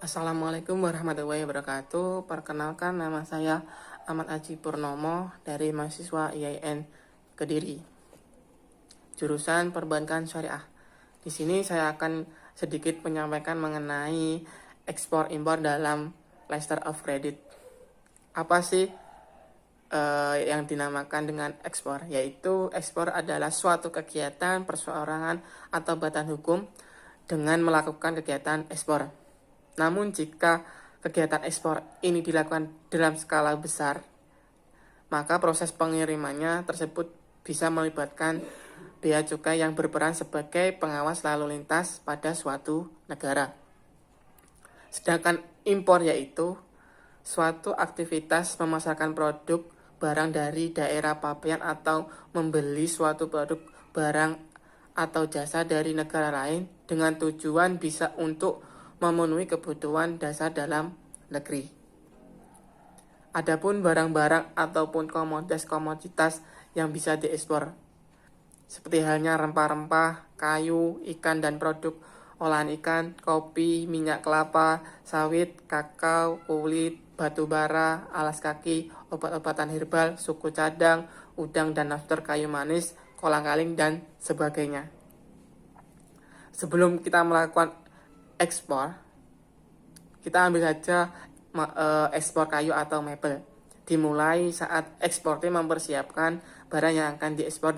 Assalamualaikum warahmatullahi wabarakatuh. Perkenalkan, nama saya Ahmad Aji Purnomo dari mahasiswa IAIN Kediri, jurusan Perbankan Syariah. Di sini saya akan sedikit menyampaikan mengenai ekspor impor dalam letter of credit. Apa sih yang dinamakan dengan ekspor? Yaitu ekspor adalah suatu kegiatan perseorangan atau badan hukum dengan melakukan kegiatan ekspor. Namun jika kegiatan ekspor ini dilakukan dalam skala besar, maka proses pengirimannya tersebut bisa melibatkan bea cukai yang berperan sebagai pengawas lalu lintas pada suatu negara. Sedangkan impor yaitu suatu aktivitas memasarkan produk barang dari daerah pabean atau membeli suatu produk barang atau jasa dari negara lain dengan tujuan bisa untuk memenuhi kebutuhan dasar dalam negeri. Adapun barang-barang ataupun komoditas-komoditas yang bisa diekspor, seperti halnya rempah-rempah, kayu, ikan dan produk olahan ikan, kopi, minyak kelapa, sawit, kakao, kulit, batu bara, alas kaki, obat-obatan herbal, suku cadang, udang dan after kayu manis, kolang-kaling dan sebagainya. Sebelum kita melakukan ekspor, kita ambil saja ekspor kayu atau mebel. Dimulai saat eksportir mempersiapkan barang yang akan diekspor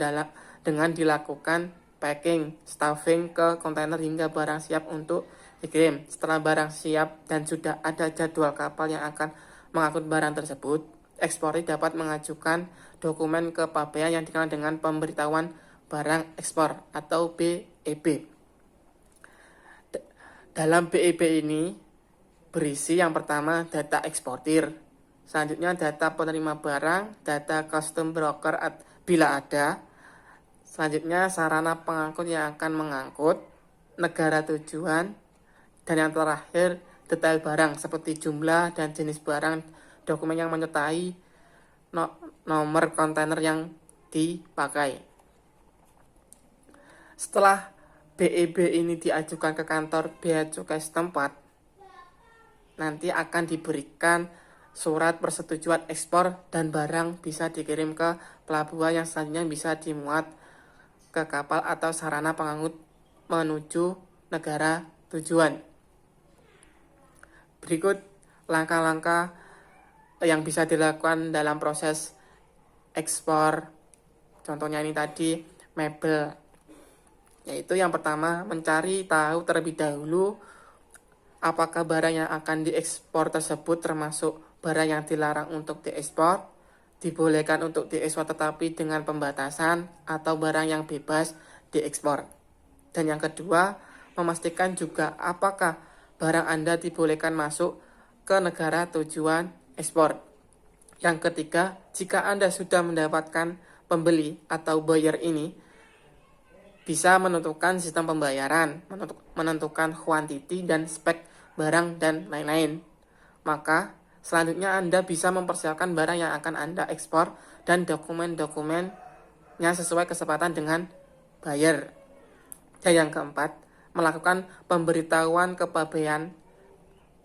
dengan dilakukan packing, stuffing ke kontainer hingga barang siap untuk dikirim. Setelah barang siap dan sudah ada jadwal kapal yang akan mengangkut barang tersebut, eksportir dapat mengajukan dokumen ke pabean yang dikenal dengan pemberitahuan barang ekspor atau BEB. Dalam BEB ini berisi yang pertama data eksportir, selanjutnya data penerima barang, data custom broker bila ada, selanjutnya sarana pengangkut yang akan mengangkut, negara tujuan, dan yang terakhir detail barang seperti jumlah dan jenis barang, dokumen yang menyertai nomor kontainer yang dipakai. Setelah BEB ini diajukan ke kantor bea cukai setempat, nanti akan diberikan surat persetujuan ekspor dan barang bisa dikirim ke pelabuhan yang selanjutnya bisa dimuat ke kapal atau sarana pengangkut menuju negara tujuan. Berikut langkah-langkah yang bisa dilakukan dalam proses ekspor. Contohnya ini tadi mebel. Yaitu yang pertama, mencari tahu terlebih dahulu apakah barang yang akan diekspor tersebut termasuk barang yang dilarang untuk diekspor, dibolehkan untuk diekspor tetapi dengan pembatasan, atau barang yang bebas diekspor. Dan yang kedua, memastikan juga apakah barang Anda dibolehkan masuk ke negara tujuan ekspor. Yang ketiga, jika Anda sudah mendapatkan pembeli atau buyer ini, bisa menentukan sistem pembayaran, menentukan kuantiti dan spek barang dan lain-lain. Maka selanjutnya Anda bisa mempersiapkan barang yang akan Anda ekspor dan dokumen-dokumennya sesuai kesepakatan dengan buyer. Dan yang keempat, melakukan pemberitahuan kepabean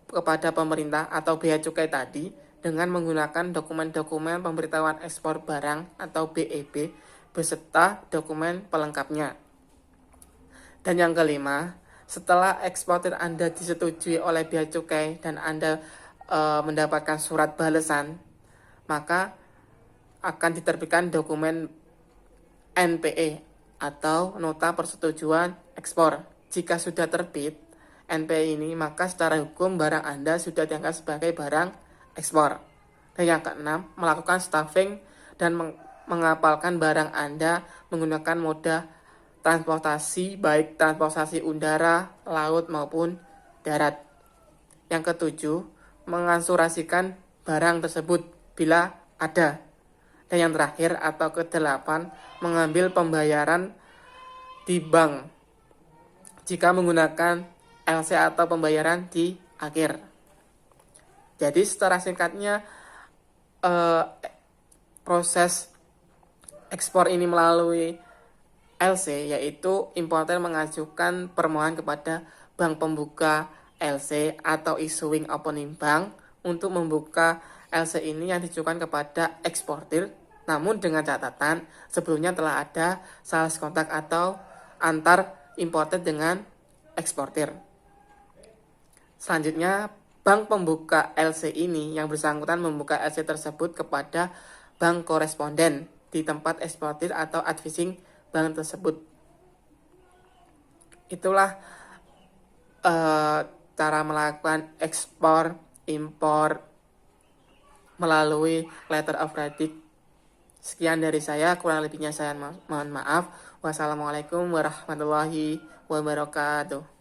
kepada pemerintah atau bea cukai tadi dengan menggunakan dokumen-dokumen pemberitahuan ekspor barang atau BEB beserta dokumen pelengkapnya. Dan yang kelima, setelah eksportir Anda disetujui oleh bea cukai dan Anda mendapatkan surat balasan, maka akan diterbitkan dokumen NPE atau Nota Persetujuan Ekspor. Jika sudah terbit NPE ini, maka secara hukum barang Anda sudah dianggap sebagai barang ekspor. Dan yang keenam, melakukan stuffing dan mengapalkan barang Anda menggunakan moda transportasi, baik transportasi udara, laut maupun darat. Yang ketujuh, mengasurasikan barang tersebut bila ada. Dan yang terakhir atau kedelapan, mengambil pembayaran di bank jika menggunakan LC atau pembayaran di akhir. Jadi secara singkatnya proses ekspor ini melalui LC, yaitu importer mengajukan permohonan kepada bank pembuka LC atau issuing opening bank untuk membuka LC ini yang ditujukan kepada eksportir, namun dengan catatan sebelumnya telah ada sales kontak atau antar importer dengan eksportir. Selanjutnya, bank pembuka LC ini yang bersangkutan membuka LC tersebut kepada bank koresponden di tempat eksportir atau advising bank tersebut. Itulah cara melakukan ekspor, impor melalui letter of credit. Sekian dari saya, kurang lebihnya saya mohon maaf. Wassalamualaikum warahmatullahi wabarakatuh.